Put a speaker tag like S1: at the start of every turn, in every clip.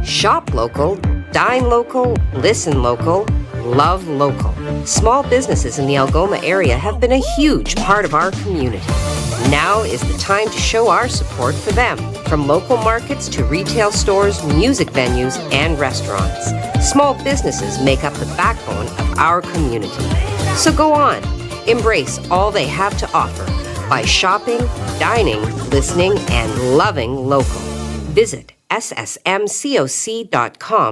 S1: Shop local, dine local, listen local, love local. Small businesses in the Algoma area have been a huge part of our community. Now is the time to show our support for them. From local markets to retail stores, music venues, and restaurants. Small businesses make up the backbone of our community. So go on, embrace all they have to offer by shopping, dining, listening, and loving local. Visit ssmcoc.com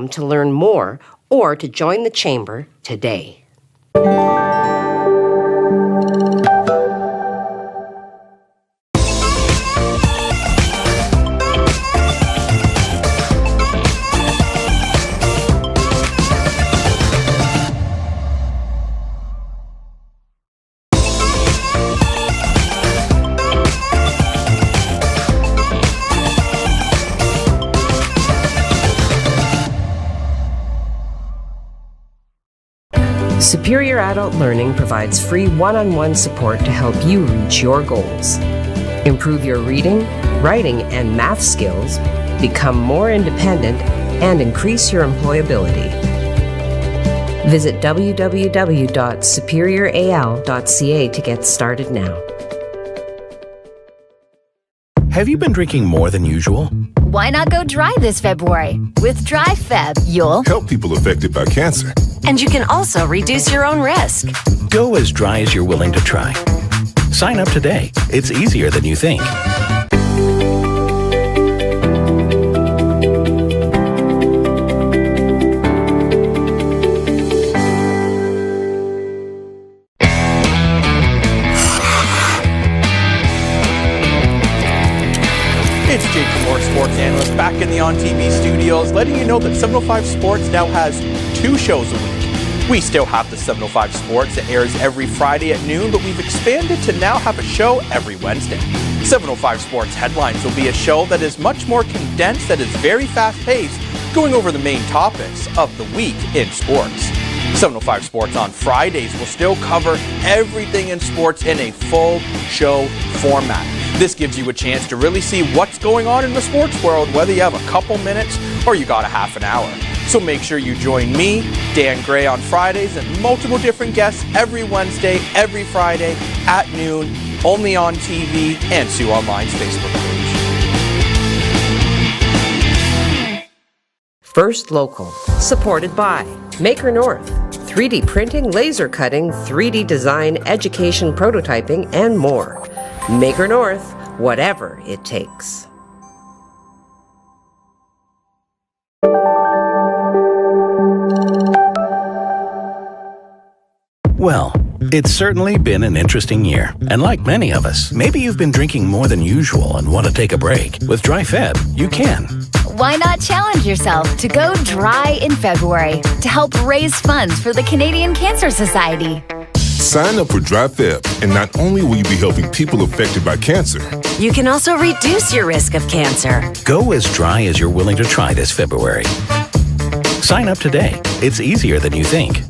S1: to learn more or to join the Chamber today. Superior Adult Learning provides free one-on-one support to help you reach your goals. Improve your reading, writing, and math skills, become more independent, and increase your employability. Visit www.superioral.ca to get started now.
S2: Have you been drinking more than usual?
S3: Why not go dry this February? With Dry Feb, you'll
S4: help people affected by cancer.
S3: And you can also reduce your own risk.
S2: Go as dry as you're willing to try. Sign up today. It's easier than you think.
S5: It's Jake Moore, sports analyst, back in the On TV studios, letting you know that 705 Sports now has 2 shows a week. We still have the 705 Sports that airs every Friday at noon, but we've expanded to now have a show every Wednesday. 705 Sports Headlines will be a show that is much more condensed, that is very fast-paced, going over the main topics of the week in sports. 705 Sports on Fridays will still cover everything in sports in a full show format. This gives you a chance to really see what's going on in the sports world, whether you have a couple minutes or you got a half an hour. So make sure you join me, Dan Gray, on Fridays and multiple different guests every Wednesday, every Friday at noon, only on TV and Sue Online's Facebook page.
S1: First Local, supported by Maker North, 3D printing, laser cutting, 3D design, education, prototyping, and more. Maker North, whatever it takes.
S2: Well, it's certainly been an interesting year. And like many of us, maybe you've been drinking more than usual and want to take a break. With Dry Feb, you can.
S3: Why not challenge yourself to go dry in February to help raise funds for the Canadian Cancer Society?
S4: Sign up for Dry Feb, and not only will you be helping people affected by cancer,
S3: you can also reduce your risk of cancer.
S2: Go as dry as you're willing to try this February. Sign up today. It's easier than you think.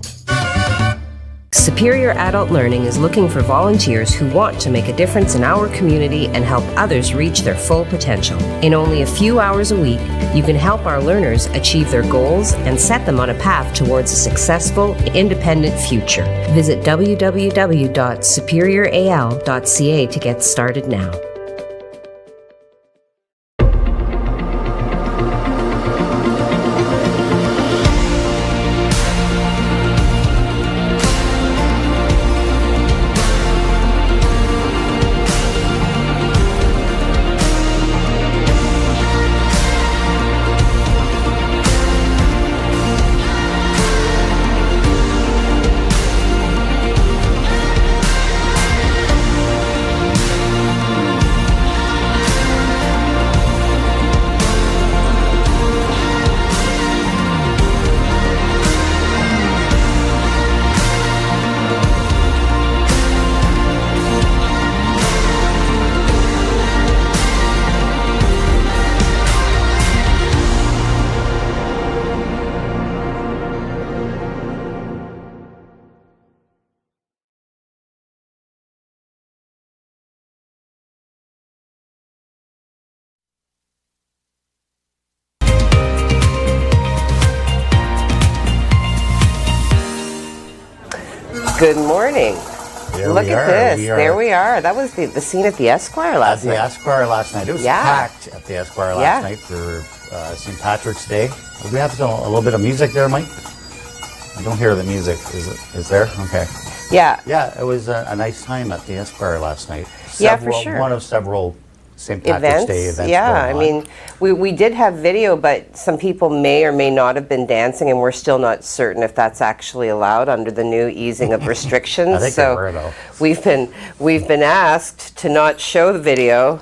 S1: Superior Adult Learning is looking for volunteers who want to make a difference in our community and help others reach their full potential. In only a few hours a week, you can help our learners achieve their goals and set them on a path towards a successful, independent future. Visit www.superioral.ca to get started now. Good morning. Look at this. There we are. That was the scene at the Esquire last night.
S6: At the Esquire last night. It was packed at the Esquire last night for St. Patrick's Day. We have a little bit of music there, Mike? I don't hear the music. Is there? Okay.
S1: Yeah.
S6: Yeah, it was a nice time at the Esquire last night.
S1: Yeah, for sure.
S6: One of several St. Patrick's Day events.
S1: Yeah,
S6: going
S1: I mean, we did have video, but some people may or may not have been dancing, and we're still not certain if that's actually allowed under the new easing of restrictions.
S6: I think they were, though.
S1: we've been asked to not show the video,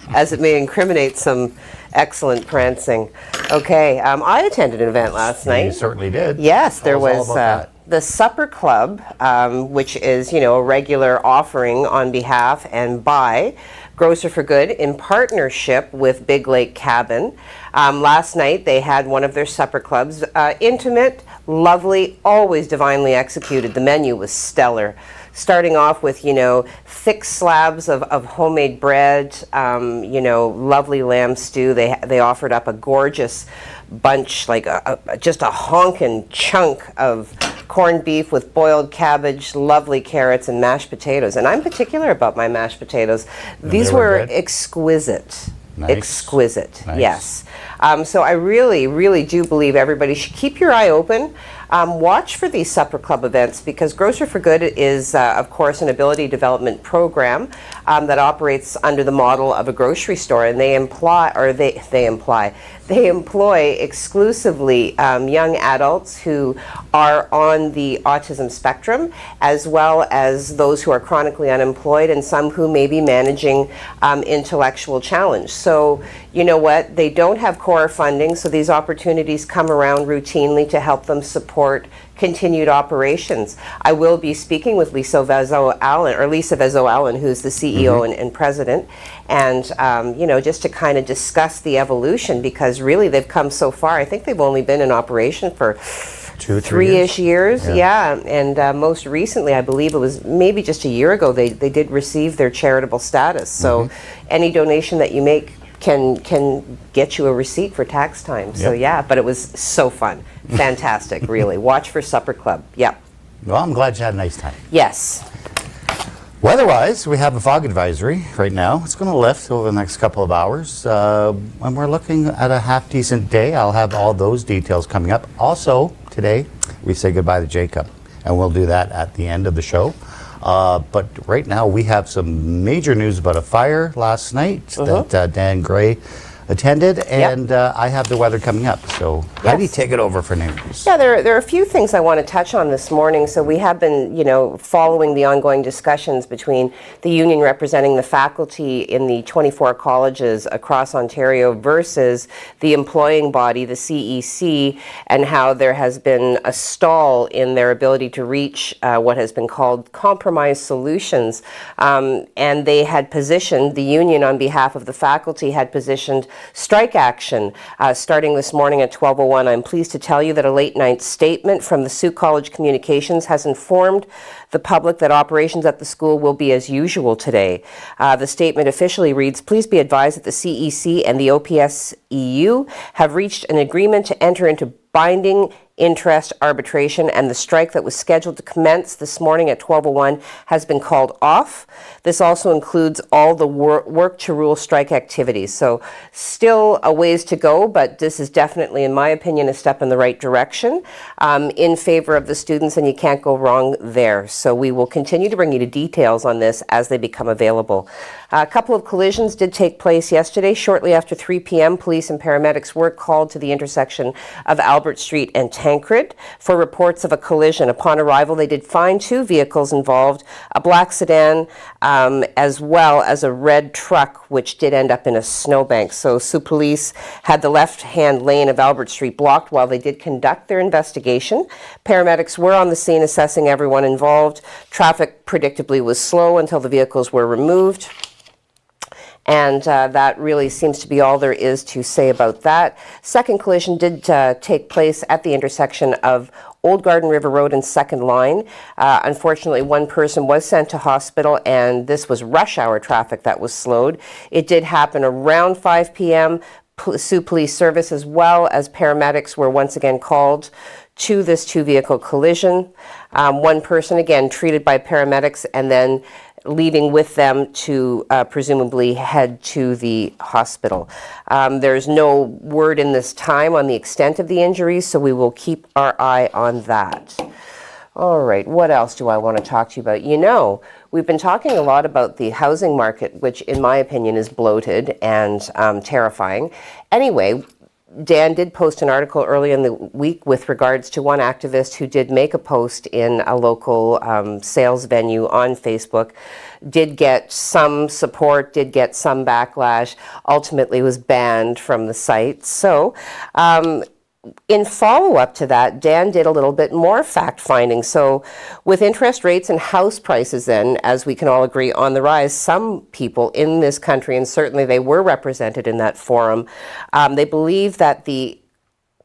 S1: as it may incriminate some excellent prancing. Okay, I attended an event last night.
S6: You certainly did.
S1: Yes, there was.
S6: All about that.
S1: The Supper Club, which is, a regular offering on behalf and by Grocer for Good in partnership with Big Lake Cabin. Last night they had one of their supper clubs. Intimate, lovely, always divinely executed. The menu was stellar. Starting off with, thick slabs of homemade bread, lovely lamb stew. They offered up a gorgeous bunch, like just a honkin' chunk of corned beef with boiled cabbage, lovely carrots, and mashed potatoes. And I'm particular about my mashed potatoes. These were exquisite.
S6: Nice.
S1: Exquisite,
S6: Nice.
S1: yes. So I really, really do believe everybody should keep your eye open. Watch for these supper club events, because Grocer for Good is, of course, an ability development program that operates under the model of a grocery store, and they employ exclusively young adults who are on the autism spectrum, as well as those who are chronically unemployed, and some who may be managing intellectual challenge. So, you know what? They don't have core funding, so these opportunities come around routinely to help them support continued operations. I will be speaking with Lisa Vezzo-Allen, who's the CEO and president, and just to kind of discuss the evolution, because really they've come so far. I think they've only been in operation for 3-ish years. Yeah. And most recently, I believe it was maybe just a year ago, they did receive their charitable status. So any donation that you make can get you a receipt for tax time. So yeah, but it was so fun. Fantastic, really. Watch for Supper Club. Yep.
S6: Well, I'm glad you had a nice time.
S1: Yes.
S6: Weather-wise, we have a fog advisory right now. It's going to lift over the next couple of hours. And we're looking at a half-decent day. I'll have all those details coming up. Also, today, we say goodbye to Jacob, and we'll do that at the end of the show. But right now, we have some major news about a fire last night that Dan Gray attended, and I have the weather coming up. So Heidi, take it over for news.
S1: Yeah, there are a few things I want to touch on this morning. So we have been, following the ongoing discussions between the union representing the faculty in the 24 colleges across Ontario versus the employing body, the CEC, and how there has been a stall in their ability to reach what has been called compromise solutions. And they had positioned, the union on behalf of the faculty had positioned strike action starting this morning at 12:01. I'm pleased to tell you that a late night statement from the Sault College Communications has informed the public that operations at the school will be as usual today. The statement officially reads, "Please be advised that the CEC and the OPS-EU have reached an agreement to enter into binding interest arbitration, and the strike that was scheduled to commence this morning at 12:01 has been called off. This also includes all the work to rule strike activities." So still a ways to go, but this is definitely, in my opinion, a step in the right direction in favor of the students, and you can't go wrong there. So we will continue to bring you the details on this as they become available. A couple of collisions did take place yesterday. Shortly after 3 p.m., police and paramedics were called to the intersection of Albert Street and Tancred for reports of a collision. Upon arrival, they did find 2 vehicles involved, a black sedan as well as a red truck, which did end up in a snowbank. So Sault Police had the left-hand lane of Albert Street blocked while they did conduct their investigation. Paramedics were on the scene assessing everyone involved. Traffic predictably was slow until the vehicles were removed. And that really seems to be all there is to say about that. Second collision did take place at the intersection of Old Garden River Road and Second Line. Unfortunately, one person was sent to hospital, and this was rush hour traffic that was slowed. It did happen around 5 p.m. Sault Police Service as well as paramedics were once again called to this two-vehicle collision. One person, again, treated by paramedics and then leaving with them to presumably head to the hospital. There's no word in this time on the extent of the injuries, so we will keep our eye on that. All right, what else do I want to talk to you about? You know, we've been talking a lot about the housing market, which in my opinion is bloated and terrifying. Anyway, Dan did post an article early in the week with regards to one activist who did make a post in a local sales venue on Facebook, did get some support, did get some backlash, ultimately was banned from the site. So, in follow-up to that, Dan did a little bit more fact-finding. So with interest rates and house prices then, as we can all agree, on the rise, some people in this country, and certainly they were represented in that forum, they believe that the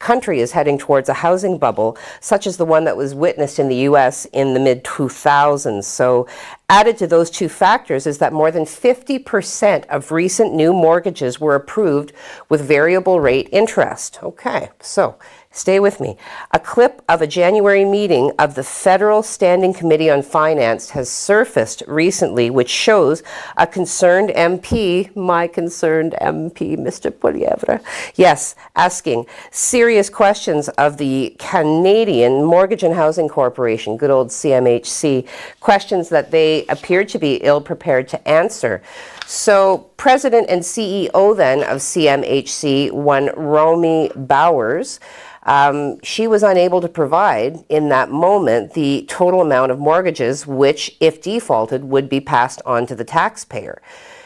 S1: country is heading towards a housing bubble, such as the one that was witnessed in the U.S. in the mid-2000s. So added to those two factors is that more than 50% of recent new mortgages were approved with variable rate interest. Okay, so stay with me. A clip of a January meeting of the Federal Standing Committee on Finance has surfaced recently, which shows a concerned MP, my concerned MP, Mr. Poilievre, yes, asking serious questions of the Canadian Mortgage and Housing Corporation, good old CMHC, questions that they appeared to be ill-prepared to answer. So President and CEO then of CMHC, one Romy Bowers, she was unable to provide in that moment the total amount of mortgages which, if defaulted, would be passed on to the taxpayer.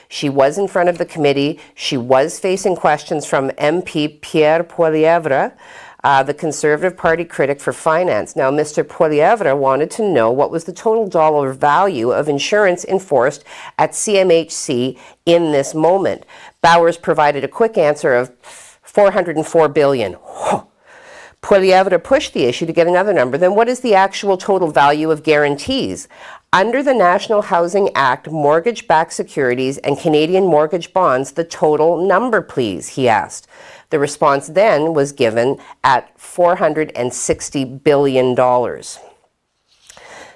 S1: She was in front of the committee. She was facing questions from MP Pierre Poilievre, the Conservative Party critic for finance. Now, Mr. Poilievre wanted to know what was the total dollar value of insurance enforced at CMHC in this moment. Bowers provided a quick answer of $404 billion. Poilievre pushed the issue to get another number. Then what is the actual total value of guarantees? Under the National Housing Act, mortgage-backed securities and Canadian mortgage bonds, the total number, please, he asked. The response then was given at $460 billion.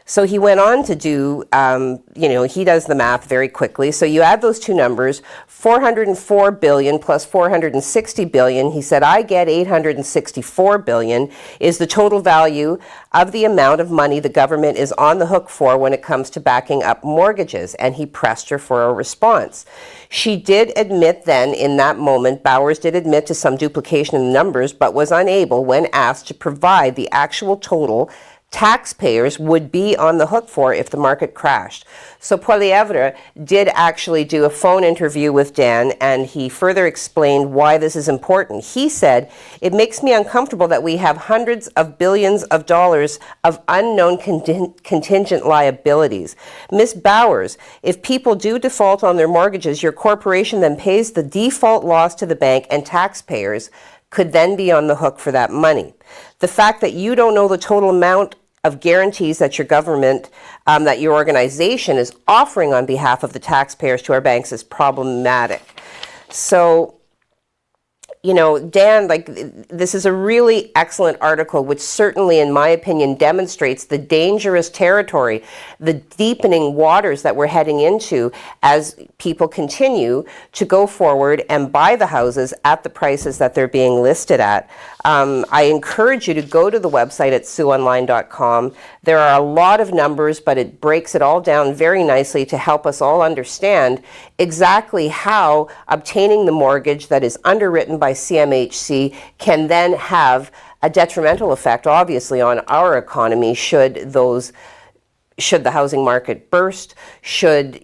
S1: So he went on to do, he does the math very quickly. So you add those two numbers, 404 billion plus 460 billion. He said, I get 864 billion is the total value of the amount of money the government is on the hook for when it comes to backing up mortgages. And he pressed her for a response. She did admit then in that moment, Bowers did admit to some duplication in the numbers, but was unable when asked to provide the actual total taxpayers would be on the hook for if the market crashed. So Poilievre did actually do a phone interview with Dan, and he further explained why this is important. He said, it makes me uncomfortable that we have hundreds of billions of dollars of unknown contingent liabilities. Ms. Bowers, if people do default on their mortgages, your corporation then pays the default loss to the bank, and taxpayers could then be on the hook for that money. The fact that you don't know the total amount of guarantees that your government, that your organization is offering on behalf of the taxpayers to our banks is problematic. So, Dan, this is a really excellent article, which certainly, in my opinion, demonstrates the dangerous territory, the deepening waters that we're heading into as people continue to go forward and buy the houses at the prices that they're being listed at. I encourage you to go to the website at siouxonline.com. There are a lot of numbers, but it breaks it all down very nicely to help us all understand exactly how obtaining the mortgage that is underwritten by CMHC can then have a detrimental effect, obviously, on our economy should the housing market burst, should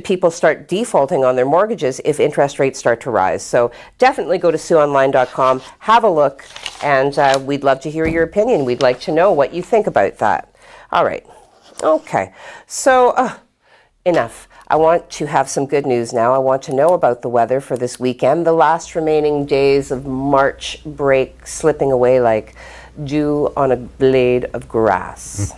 S1: people start defaulting on their mortgages if interest rates start to rise. So definitely go to siouxonline.com, have a look, and we'd love to hear your opinion. We'd like to know what you think about that. All right. Okay. So enough. I want to have some good news now. I want to know about the weather for this weekend. The last remaining days of March break slipping away like dew on a blade of grass.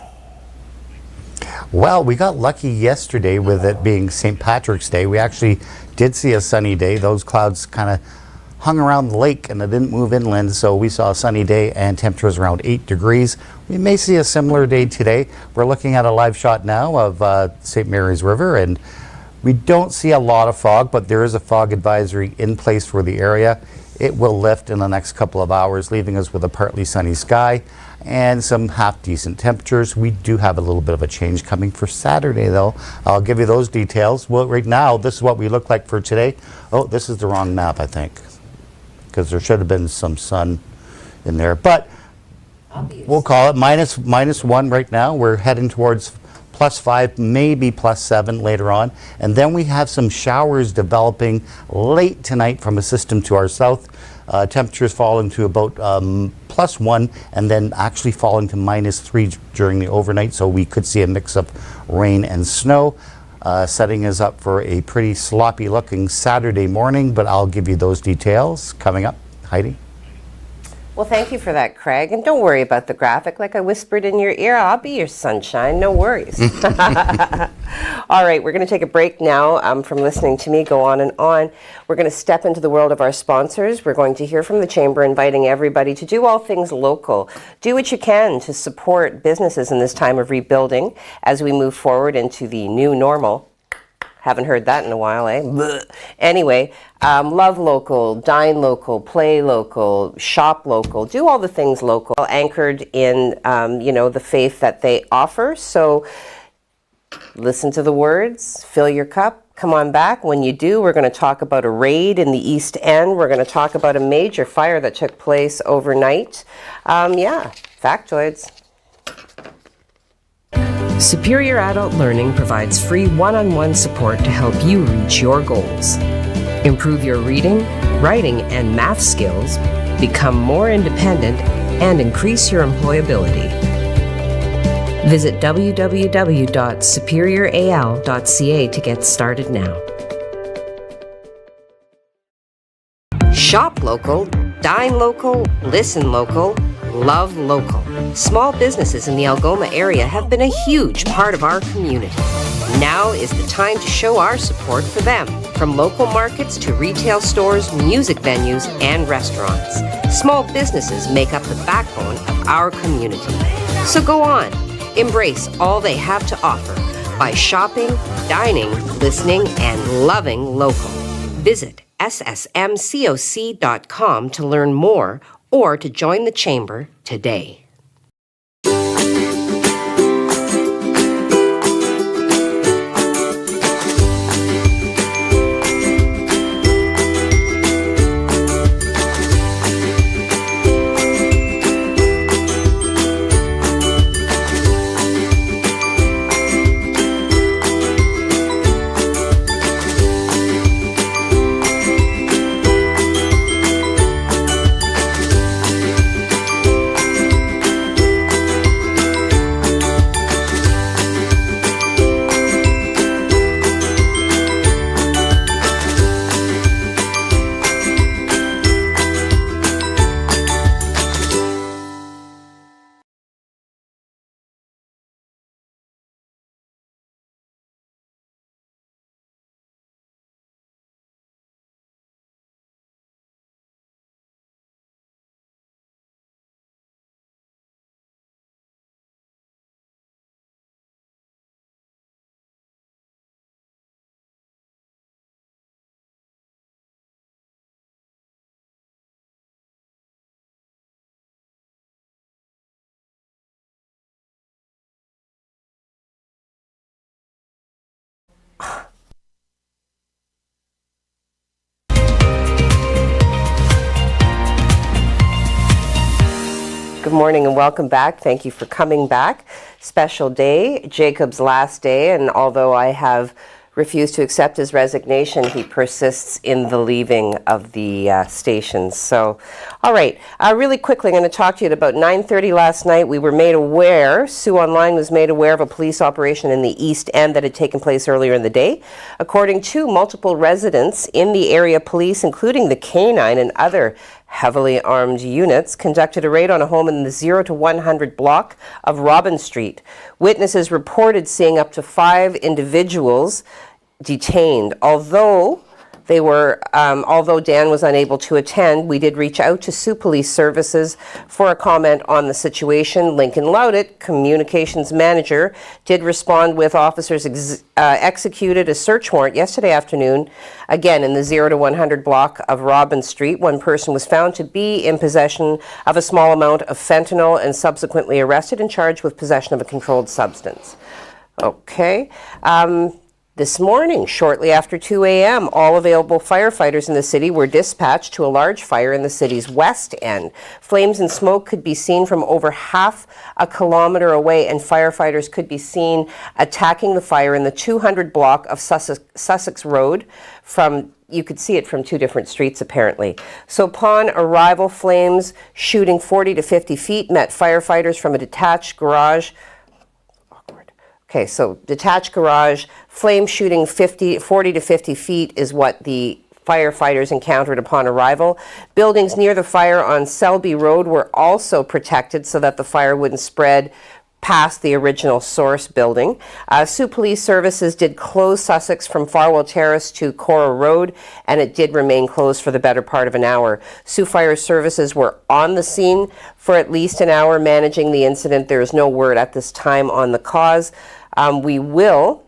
S6: Well, we got lucky yesterday with it being St. Patrick's Day. We actually did see a sunny day. Those clouds kind of hung around the lake and it didn't move inland, so we saw a sunny day and temperatures around 8 degrees. We may see a similar day today. We're looking at a live shot now of St. Mary's River, and we don't see a lot of fog, but there is a fog advisory in place for the area. It will lift in the next couple of hours, leaving us with a partly sunny sky and some half-decent temperatures. We do have a little bit of a change coming for Saturday, though. I'll give you those details. Well, right now, this is what we look like for today. Oh, this is the wrong map, I think, because there should have been some sun in there. But we'll call it minus one right now. We're heading towards +5, maybe +7 later on. And then we have some showers developing late tonight from a system to our south. Temperatures falling to about +1 and then actually falling to -3 during the overnight. So we could see a mix of rain and snow. Setting us up for a pretty sloppy looking Saturday morning, but I'll give you those details coming up. Heidi?
S1: Well, thank you for that, Craig. And don't worry about the graphic. Like I whispered in your ear, I'll be your sunshine. No worries. All right, we're going to take a break now from listening to me go on and on. We're going to step into the world of our sponsors. We're going to hear from the Chamber, inviting everybody to do all things local. Do what you can to support businesses in this time of rebuilding as we move forward into the new normal. Haven't heard that in a while, eh? Blech. Anyway, love local, dine local, play local, shop local, do all the things local, anchored in, the faith that they offer. So listen to the words, fill your cup, come on back. When you do, we're going to talk about a raid in the East End. We're going to talk about a major fire that took place overnight. Factoids. Superior Adult Learning provides free one-on-one support to help you reach your goals. Improve your reading, writing, and math skills, become more independent, and increase your employability. Visit www.superioral.ca to get started now. Shop local, dine local, listen local, love local. Small businesses in the Algoma area have been a huge part of our community. Now is the time to show our support for them, from local markets to retail stores, music venues, and restaurants. Small businesses make up the backbone of our community. So go on, embrace all they have to offer by shopping, dining, listening, and loving local. Visit ssmcoc.com to learn more or to join the Chamber today. Good morning and welcome back. Thank you for coming back. Special day, Jacob's last day, and although I have refused to accept his resignation, he persists in the leaving of the stations. So, all right, really quickly, I'm going to talk to you at about 9:30 last night. We were made aware, Sioux Online was made aware of a police operation in the East End that had taken place earlier in the day. According to multiple residents in the area, police, including the K-9 and other heavily armed units, conducted a raid on a home in the 0 to 100 block of Robin Street. Witnesses reported seeing up to 5 individuals detained, although They were, although Dan was unable to attend, we did reach out to Sault Police Services for a comment on the situation. Lincoln Loudit, communications manager, did respond with officers executed a search warrant yesterday afternoon, again in the 0 to 100 block of Robin Street. One person was found to be in possession of a small amount of fentanyl and subsequently arrested and charged with possession of a controlled substance. Okay. This morning, shortly after 2 a.m., all available firefighters in the city were dispatched to a large fire in the city's west end. Flames and smoke could be seen from over half a kilometer away, and firefighters could be seen attacking the fire in the 200 block of Sussex Road. You could see it from two different streets, apparently. So upon arrival, flames shooting 40 to 50 feet met firefighters from a detached garage. Okay, so detached garage, flame shooting 40 to 50 feet is what the firefighters encountered upon arrival. Buildings near the fire on Selby Road were also protected so that the fire wouldn't spread past the original source building. Sault Police Services did close Sussex from Farwell Terrace to Cora Road, and it did remain closed for the better part of an hour. Sault Fire Services were on the scene for at least an hour managing the incident. There is no word at this time on the cause. We will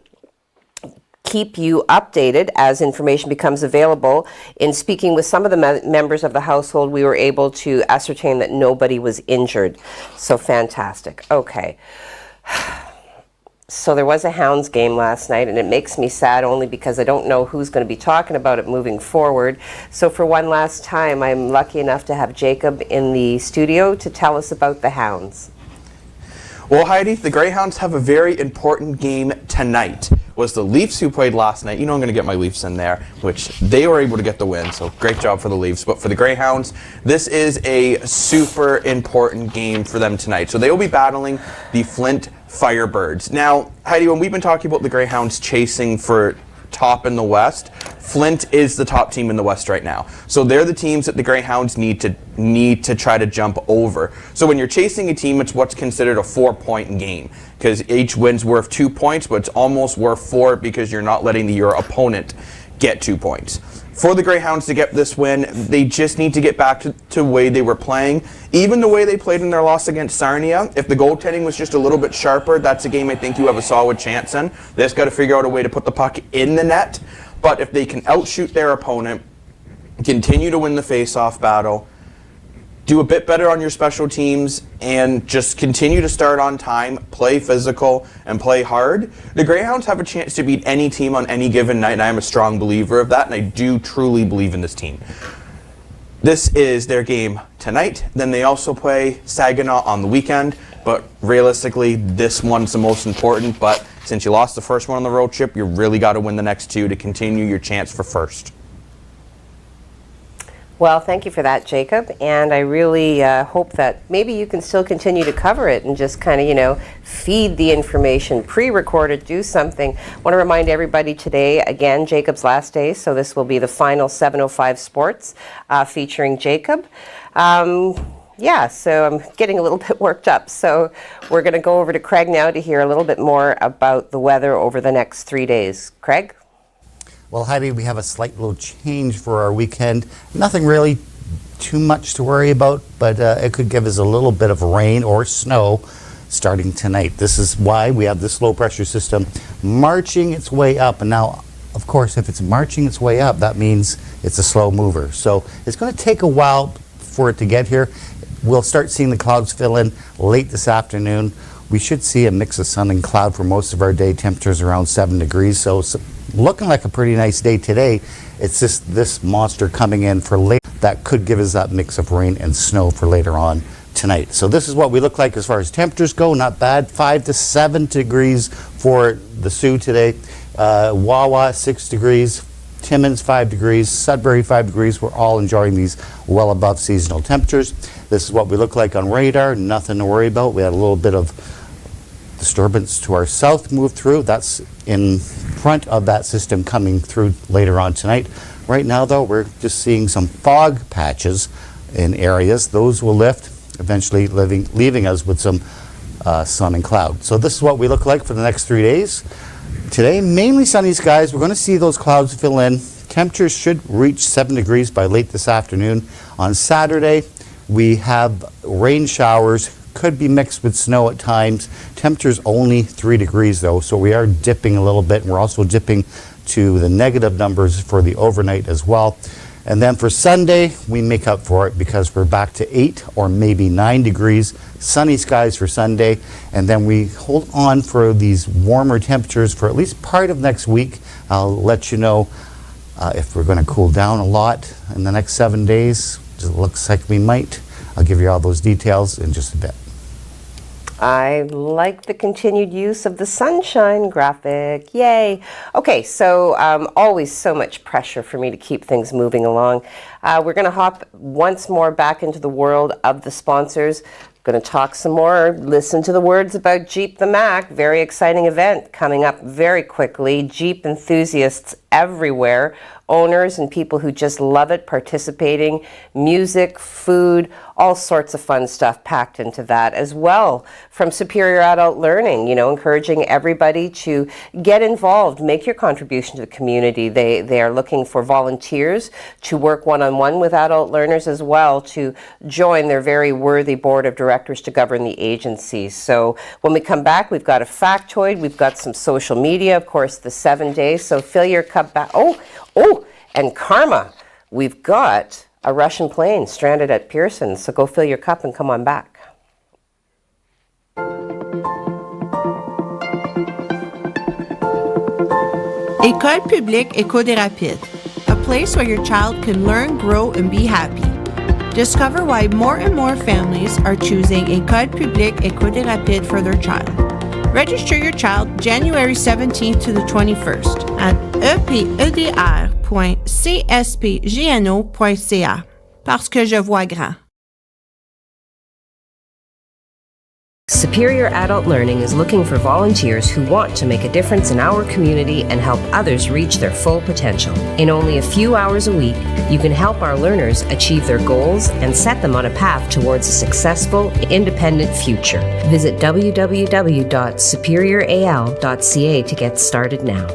S1: keep you updated as information becomes available. In speaking with some of the members of the household, we were able to ascertain that nobody was injured. So fantastic. Okay. So there was a Hounds game last night, and it makes me sad only because I don't know who's going to be talking about it moving forward. So for one last time, I'm lucky enough to have Jacob in the studio to tell us about the Hounds.
S5: Well, Heidi, the Greyhounds have a very important game tonight. It was the Leafs who played last night. You know I'm going to get my Leafs in there, which they were able to get the win, so great job for the Leafs. But for the Greyhounds, this is a super important game for them tonight. So they will be battling the Flint Firebirds. Now, Heidi, when we've been talking about the Greyhounds chasing for top in the West, Flint is the top team in the West right now. So they're the teams that the Greyhounds need to try to jump over. So when you're chasing a team, it's what's considered a 4-point game, because each win's worth 2 points, but it's almost worth 4 because you're not letting your opponent get 2 points. For the Greyhounds to get this win, they just need to get back to the way they were playing. Even the way they played in their loss against Sarnia, if the goaltending was just a little bit sharper, that's a game I think you have a solid chance in. They just got to figure out a way to put the puck in the net. But if they can outshoot their opponent, continue to win the face-off battle, do a bit better on your special teams, and just continue to start on time, play physical, and play hard, the Greyhounds have a chance to beat any team on any given night, and I am a strong believer of that, and I do truly believe in this team. This is their game tonight. Then they also play Saginaw on the weekend, but realistically, this one's the most important, but since you lost the first one on the road trip, you really got to win the next two to continue your chance for first.
S1: Well, thank you for that, Jacob, and I really hope that maybe you can still continue to cover it and just kind of, feed the information, pre-record it, do something. I want to remind everybody today, again, Jacob's last day, so this will be the final 7:05 Sports featuring Jacob. Yeah, so I'm getting a little bit worked up, so we're going to go over to Craig now to hear a little bit more about the weather over the next 3 days. Craig?
S6: Well, Heidi, we have a slight little change for our weekend. Nothing really too much to worry about, but it could give us a little bit of rain or snow starting tonight. This is why we have this low pressure system marching its way up. And now, of course, if it's marching its way up, that means it's a slow mover. So it's going to take a while for it to get here. We'll start seeing the clouds fill in late this afternoon. We should see a mix of sun and cloud for most of our day. Temperatures around 7 degrees. So looking like a pretty nice day today. It's just this monster coming in for late that could give us that mix of rain and snow for later on tonight. So this is what we look like as far as temperatures go. Not bad. 5 to 7 degrees for the Sault today. Wawa 6 degrees. Timmins 5 degrees. Sudbury 5 degrees. We're all enjoying these well above seasonal temperatures. This is what we look like on radar. Nothing to worry about. We had a little bit of disturbance to our south move through. That's in front of that system coming through later on tonight. Right now, though, we're just seeing some fog patches in areas. Those will lift, eventually leaving us with some sun and cloud. So this is what we look like for the next 3 days. Today, mainly sunny skies. We're going to see those clouds fill in Temperatures should reach 7 degrees by late this afternoon. On Saturday, we have rain showers, could be mixed with snow at times. Temperatures only 3 degrees though, so we are dipping a little bit, and we're also dipping to the negative numbers for the overnight as well. And then for Sunday, we make up for it because we're back to 8 or maybe 9 degrees. Sunny skies for Sunday, and then we hold on for these warmer temperatures for at least part of next week. I'll let you know if we're going to cool down a lot in the next 7 days. It looks like we might. I'll give you all those details in just a bit.
S1: I like the continued use of the sunshine graphic. Yay. Okay, so always so much pressure for me to keep things moving along. We're going to hop once more back into the world of the sponsors. Going to talk some more, listen to the words about Jeep the Mac. Very exciting event coming up very quickly. Jeep enthusiasts everywhere, owners and people who just love it participating, music, food, all sorts of fun stuff packed into that as well. From Superior Adult Learning, encouraging everybody to get involved, make your contribution to the community. They are looking for volunteers to work one-on-one with adult learners as well, to join their very worthy board of directors to govern the agency. So when we come back, we've got a factoid, we've got some social media, of course, the 7 days. So fill your cup back. Oh, and karma. We've got a Russian plane stranded at Pearson, so go fill your cup and come on back.
S7: École publique Éco des Rapides, a place where your child can learn, grow, and be happy. Discover why more and more families are choosing École publique Éco des Rapides for their child. Register your child January 17th to the 21st at epedr.cspgno.ca. Parce que je vois grand.
S1: Superior Adult Learning is looking for volunteers who want to make a difference in our community and help others reach their full potential. In only a few hours a week, you can help our learners achieve their goals and set them on a path towards a successful, independent future. Visit www.superioral.ca to get started now.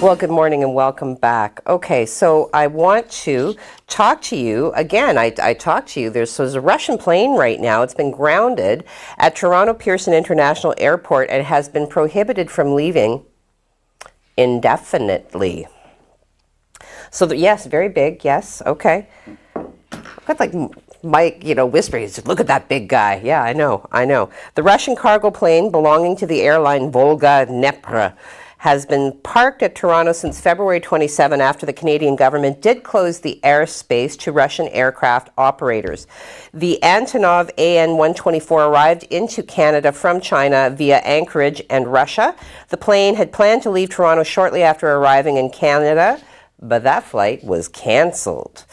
S1: Well, good morning and welcome back. Okay, so I want to talk to you again. I talked to you. There's a Russian plane right now. It's been grounded at Toronto Pearson International Airport and has been prohibited from leaving indefinitely. So, yes, very big. Yes, okay. I've got like Mike, whispering, look at that big guy. Yeah, I know. The Russian cargo plane belonging to the airline Volga Dnepr has been parked at Toronto since February 27 after the Canadian government did close the airspace to Russian aircraft operators. The Antonov AN-124 arrived into Canada from China via Anchorage and Russia. The plane had planned to leave Toronto shortly after arriving in Canada, but that flight was canceled.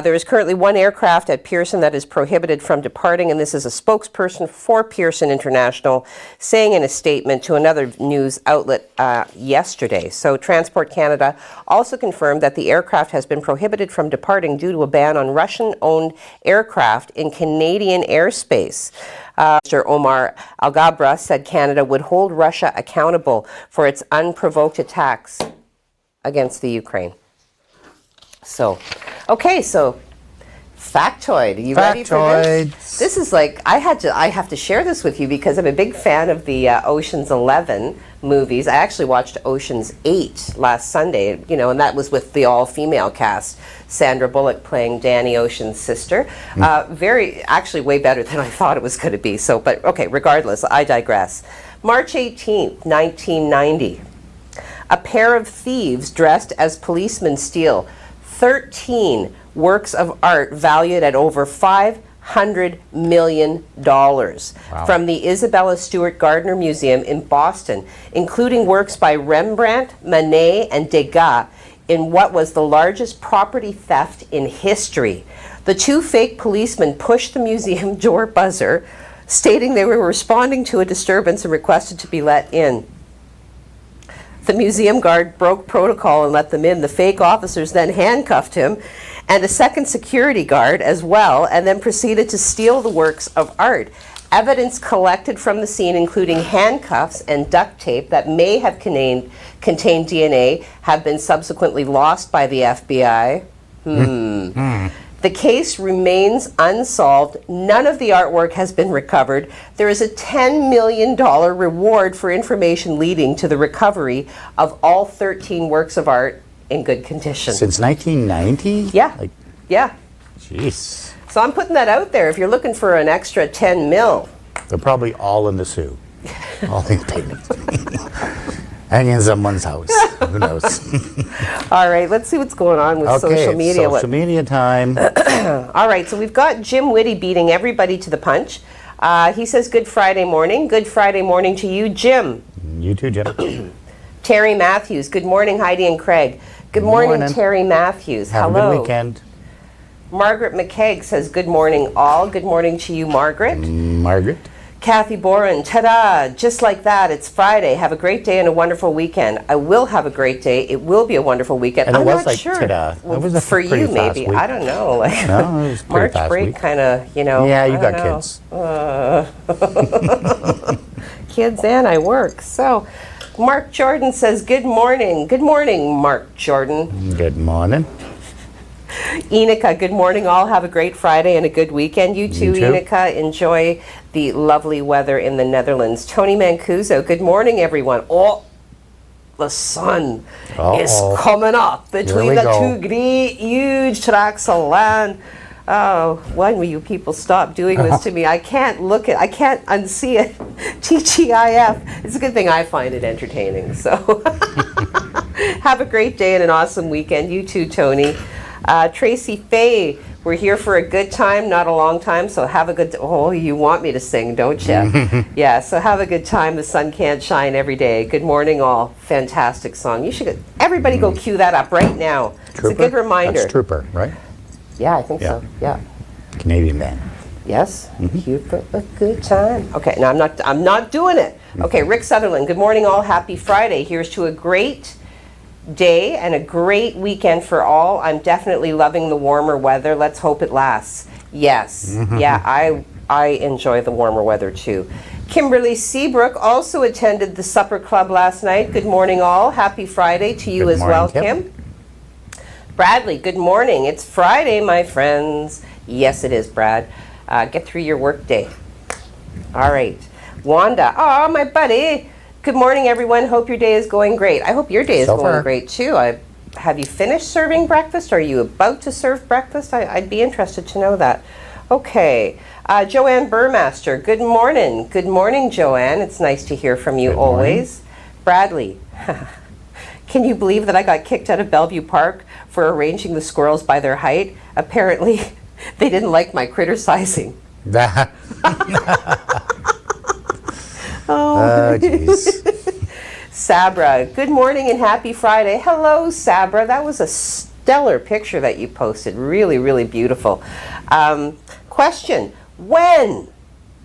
S1: There is currently one aircraft at Pearson that is prohibited from departing, and this is a spokesperson for Pearson International saying in a statement to another news outlet yesterday. So Transport Canada also confirmed that the aircraft has been prohibited from departing due to a ban on Russian-owned aircraft in Canadian airspace. Mr. Omar Alghabra said Canada would hold Russia accountable for its unprovoked attacks against the Ukraine. So, okay, so factoid. Are you ready for this? This is like I have to share this with you because I'm a big fan of the Ocean's 11 movies. I actually watched Ocean's 8 last Sunday, and that was with the all-female cast. Sandra Bullock playing Danny Ocean's sister. Actually way better than I thought it was going to be. So, but okay, regardless, I digress. March 18th, 1990. A pair of thieves dressed as policemen steal 13 works of art valued at over $500,000 million from the Isabella Stewart Gardner Museum in Boston, including works by Rembrandt, Manet, and Degas, in what was the largest property theft in history. The two fake policemen pushed the museum door buzzer, stating they were responding to a disturbance and requested to be let in. The museum guard broke protocol and let them in. The fake officers then handcuffed him and a second security guard as well, and then proceeded to steal the works of art. Evidence collected from the scene, including handcuffs and duct tape that may have contained DNA, have been subsequently lost by the FBI. The case remains unsolved. None of the artwork has been recovered. There is a $10 million reward for information leading to the recovery of all 13 works of art in good condition.
S6: Since 1990?
S1: Yeah. Yeah.
S6: Jeez.
S1: So I'm putting that out there. If you're looking for an extra 10 mil.
S6: They're probably all in the Sault. All these paintings. Hanging in someone's house. Who knows?
S1: All right, let's see what's going on with social media.
S6: Social media time.
S1: All right, so we've got Jim Whitty beating everybody to the punch. He says, good Friday morning. Good Friday morning to you, Jim.
S6: You too, Jim.
S1: Terry Matthews. Good morning, Heidi and Craig. Good morning, Terry Matthews.
S6: Have
S1: Hello.
S6: a good weekend.
S1: Margaret McKegg says, good morning, all. Good morning to you, Margaret.
S6: Margaret.
S1: Kathy Boren, ta-da, just like that, it's Friday. Have a great day and a wonderful weekend. I will have a great day. It will be a wonderful weekend.
S6: And
S1: I'm
S6: it was
S1: not
S6: like,
S1: sure.
S6: ta-da.
S1: Well,
S6: It was a
S1: for
S6: pretty
S1: you,
S6: fast
S1: maybe.
S6: week.
S1: I don't know. Like,
S6: No, it was a pretty
S1: March
S6: fast
S1: break
S6: week.
S1: kind of, you know.
S6: Yeah, you
S1: I
S6: got
S1: don't know.
S6: kids.
S1: Kids and I work. So, Mark Jordan says, good morning. Good morning, Mark Jordan.
S6: Good morning.
S1: Enika, good morning all. Have a great Friday and a good weekend. You too,
S6: too.
S1: Enika. Enjoy the lovely weather in the Netherlands. Tony Mancuso, good morning, everyone. Oh, the sun is coming up between the two great, huge tracts of land. Oh, when will you people stop doing this to me? I can't unsee it. TGIF. It's a good thing I find it entertaining. So, have a great day and an awesome weekend. You too, Tony. Tracy Faye, we're here for a good time, not a long time, so have a good, oh, you want me to sing, don't you? Yeah, so have a good time. The sun can't shine every day. Good morning, all. Fantastic song. You should, everybody go cue that up right now.
S6: Trooper?
S1: It's a good reminder.
S6: That's Trooper, right?
S1: Yeah, I think so, yeah.
S6: Canadian band.
S1: Yes, cue for a good time. Okay, now I'm not doing it. Okay, Rick Sutherland, good morning, all. Happy Friday. Here's to a great day and a great weekend for all. I'm definitely loving the warmer weather. Let's hope it lasts. Yes. Yeah, I enjoy the warmer weather too. Kimberly Seabrook also attended the supper club last night. Good morning all. Happy Friday to you as well, Kim. Bradley, good morning. It's Friday, my friends. Yes, it is, Brad. Get through your work day. All right. Wanda, oh, my buddy. Good morning, everyone. Hope your day is going great. I hope your day is going great, too. Have you finished serving breakfast? Are you about to serve breakfast? I'd be interested to know that. Okay. Joanne Burmaster, good morning. Good morning, Joanne. It's nice to hear from you always. Bradley, can you believe that I got kicked out of Bellevue Park for arranging the squirrels by their height? Apparently, they didn't like my criticizing. Oh, jeez. Sabra, good morning and happy Friday. Hello, Sabra. That was a stellar picture that you posted. Really, really beautiful. Question, when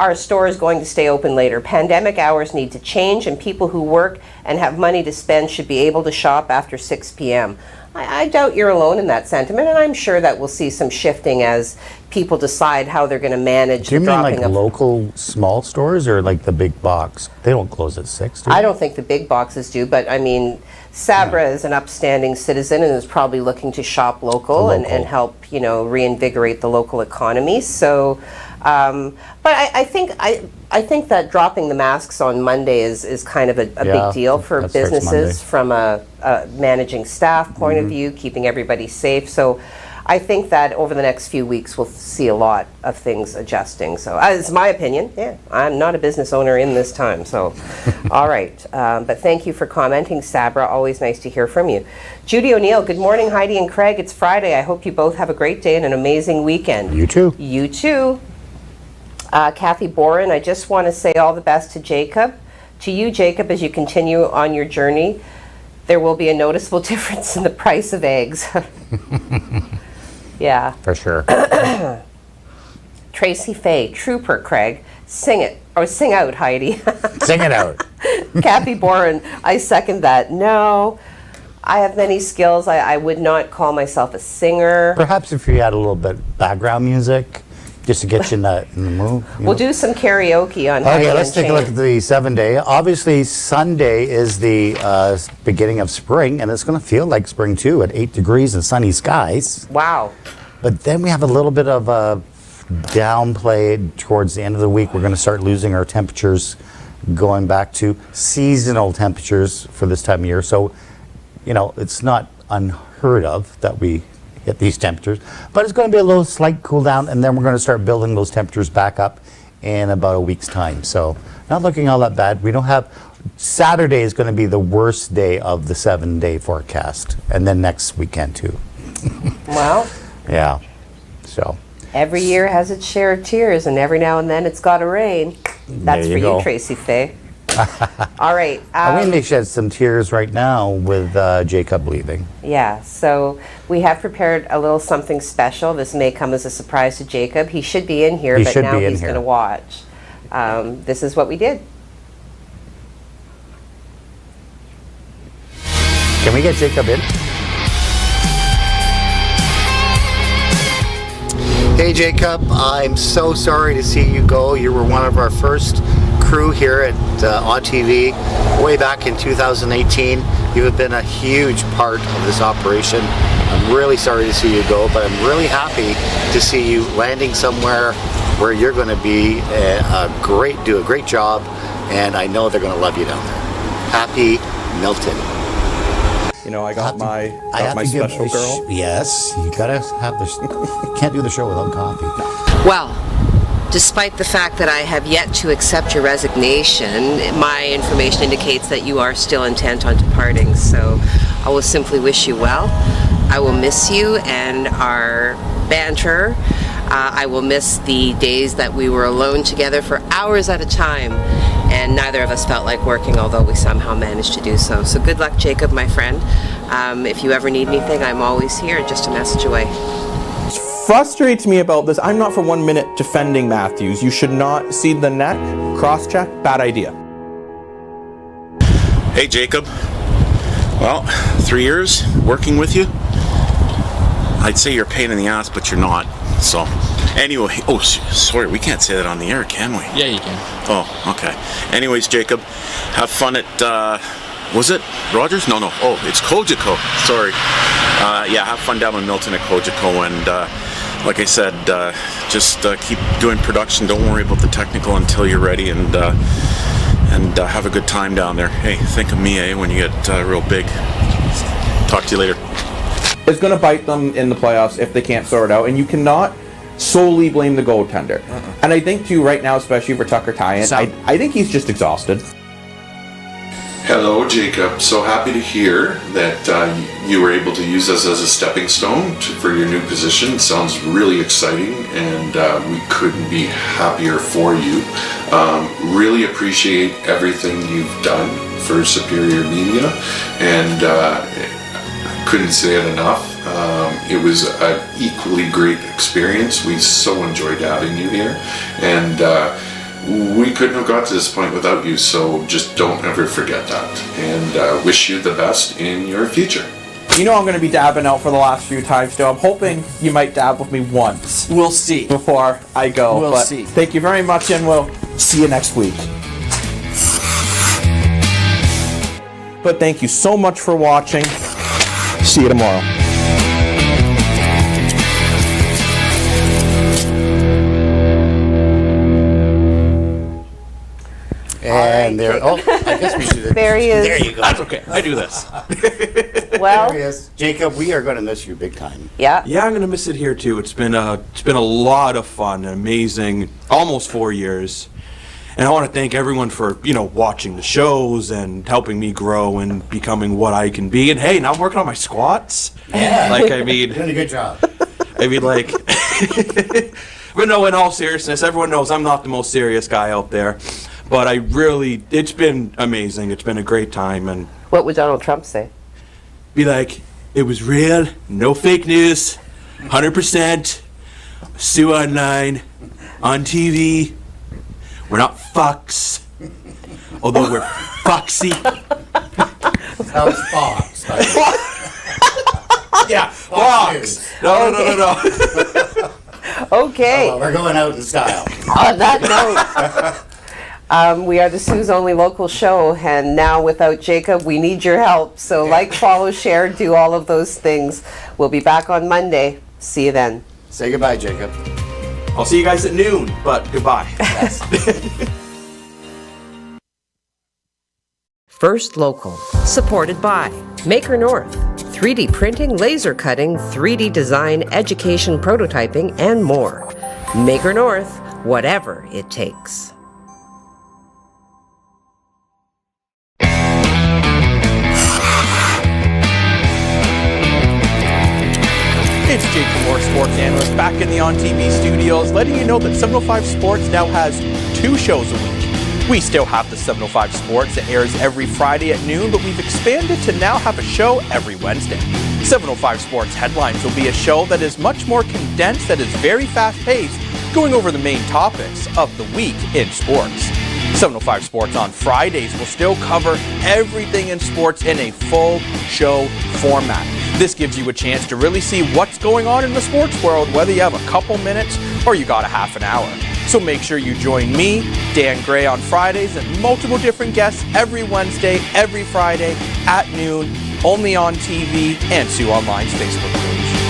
S1: are stores going to stay open later? Pandemic hours need to change, and people who work and have money to spend should be able to shop after 6 p.m. I doubt you're alone in that sentiment, and I'm sure that we'll see some shifting as people decide how they're going to manage the dropping of...
S6: Do you mean like local small stores or like the big box? They don't close at 6, do they?
S1: I don't think the big boxes do, but I mean, Sabra is an upstanding citizen and is probably looking to shop local. And help, you know, reinvigorate the local economy. So, but I think that dropping the masks on Monday is kind of a big deal for businesses from a managing staff point of view, keeping everybody safe. So I think that over the next few weeks we'll see a lot of things adjusting. So it's my opinion. Yeah, I'm not a business owner in this time. So, all right. But thank you for commenting, Sabra. Always nice to hear from you. Judy O'Neill, good morning, Heidi and Craig. It's Friday. I hope you both have a great day and an amazing weekend.
S6: You too.
S1: You too. Kathy Boren, I just want to say all the best to Jacob. To you, Jacob, as you continue on your journey, there will be a noticeable difference in the price of eggs. Yeah.
S6: For sure.
S1: Tracy Fay, Trooper Craig, sing it, or sing out, Heidi.
S6: Sing it out.
S1: Kathy Boren, I second that. No, I have many skills. I would not call myself a singer.
S6: Perhaps if you had a little bit background music, just to get you in the mood.
S1: We'll do some karaoke on
S6: Okay,
S1: Hangin'
S6: let's take a look at the 7-day. Obviously, Sunday is the beginning of spring, and it's going to feel like spring too, at 8 degrees and sunny skies.
S1: Wow.
S6: But then we have a little bit of a downplay towards the end of the week. We're going to start losing our temperatures, going back to seasonal temperatures for this time of year. So, you know, it's not unheard of that we hit these temperatures, but it's going to be a little slight cool down, and then we're going to start building those temperatures back up in about a week's time. So not looking all that bad. We don't have, Saturday is going to be the worst day of the 7-day forecast, and then next weekend too.
S1: Well,
S6: Yeah, so.
S1: every year has its share of tears, and every now and then it's got to rain. That's
S6: There
S1: for
S6: you go.
S1: you, Tracy Fay. All right.
S6: We may shed some tears right now with Jacob leaving.
S1: Yeah, so we have prepared a little something special. This may come as a surprise to Jacob. He should be in here,
S6: He
S1: but
S6: should
S1: now
S6: be in
S1: he's
S6: here.
S1: going to watch. This is what we did.
S6: Can we get Jacob in? Hey Jacob, I'm so sorry to see you go. You were one of our first crew here at On TV way back in 2018. You have been a huge part of this operation. I'm really sorry to see you go, but I'm really happy to see you landing somewhere where you're going to be do a great job, and I know they're going to love you down there. Happy Milton.
S5: You know, I got my
S6: have to give
S5: special
S6: the
S5: girl.
S6: Yes, you gotta have this. Can't do the show without coffee.
S1: Well, despite the fact that I have yet to accept your resignation, my information indicates that you are still intent on departing, so I will simply wish you well. I will miss you and our banter. I will miss the days that we were alone together for hours at a time, and neither of us felt like working, although we somehow managed to do so. So good luck, Jacob, my friend. If you ever need anything, I'm always here, just a message away.
S5: Frustrates me about this. I'm not for 1 minute defending Matthews. You should not see the neck, cross-check, bad idea.
S2: Hey, Jacob. Well, 3 years working with you. I'd say you're a pain in the ass, but you're not. So, anyway, sorry, we can't say that on the air, can we?
S8: Yeah, you can.
S2: Oh, okay. Anyways, Jacob, have fun at, was it Rogers? No. Oh, it's Cogeco. Sorry. Yeah, have fun down in Milton at Cogeco, and like I said, just keep doing production. Don't worry about the technical until you're ready, and have a good time down there. Hey, think of me, when you get real big. Talk to you later.
S5: It's going to bite them in the playoffs if they can't sort it out, and you cannot solely blame the goaltender. And I think, too, right now, especially for Tucker Tyan, I think he's just exhausted.
S9: Hello, Jacob. So happy to hear that you were able to use us as a stepping stone for your new position. Sounds really exciting, and we couldn't be happier for you. Really appreciate everything you've done for Superior Media, and couldn't say it enough. It was an equally great experience. We so enjoyed having you here, and we couldn't have got to this point without you, so just don't ever forget that, and wish you the best in your future.
S5: You know I'm going to be dabbing out for the last few times, so I'm hoping you might dab with me once.
S8: We'll see.
S5: Before I go.
S8: We'll
S5: But
S8: see.
S5: Thank you very much, and we'll see you next week. But thank you so much for watching. See you tomorrow.
S6: And there. Oh, I guess we should.
S1: There he is.
S6: There you go.
S8: That's okay. I do this.
S1: Well,
S6: There he is. Jacob, we are going to miss you big time.
S1: yeah.
S8: Yeah, I'm gonna miss it here too. It's been a lot of fun, an amazing, almost 4 years. And I want to thank everyone for, watching the shows and helping me grow and becoming what I can be. And hey, now I'm working on my squats.
S6: Yeah.
S8: Like, I mean,
S6: Doing a good job.
S8: But no, in all seriousness, everyone knows I'm not the most serious guy out there. But it's been amazing. It's been a great time. And
S1: What would Donald Trump say?
S8: be like, it was real, no fake news, 100%, Sue online, on TV. We're not fucks, although we're foxy.
S6: That was Fox.
S8: Yeah, fox. No.
S1: Okay.
S6: Oh, we're going out in style.
S1: On that note, we are the Sue's Only Local show, and now without Jacob, we need your help. So like, follow, share, do all of those things. We'll be back on Monday. See you then.
S6: Say goodbye, Jacob.
S8: I'll see you guys at noon, but goodbye.
S1: First Local, supported by Maker North, 3D printing, laser cutting, 3D design, education, prototyping, and more. Maker North, whatever it takes.
S5: It's Jacob Moore, sports analyst, back in the On TV studios, letting you know that 705 Sports now has 2 shows a week. We still have the 705 Sports that airs every Friday at noon, but we've expanded to now have a show every Wednesday. 705 Sports Headlines will be a show that is much more condensed, that is very fast-paced, going over the main topics of the week in sports. 705 Sports on Fridays will still cover everything in sports in a full show format. This gives you a chance to really see what's going on in the sports world, whether you have a couple minutes or you got a half an hour. So make sure you join me, Dan Gray, on Fridays and multiple different guests every Wednesday, every Friday at noon, only on TV and Sue Online's Facebook page.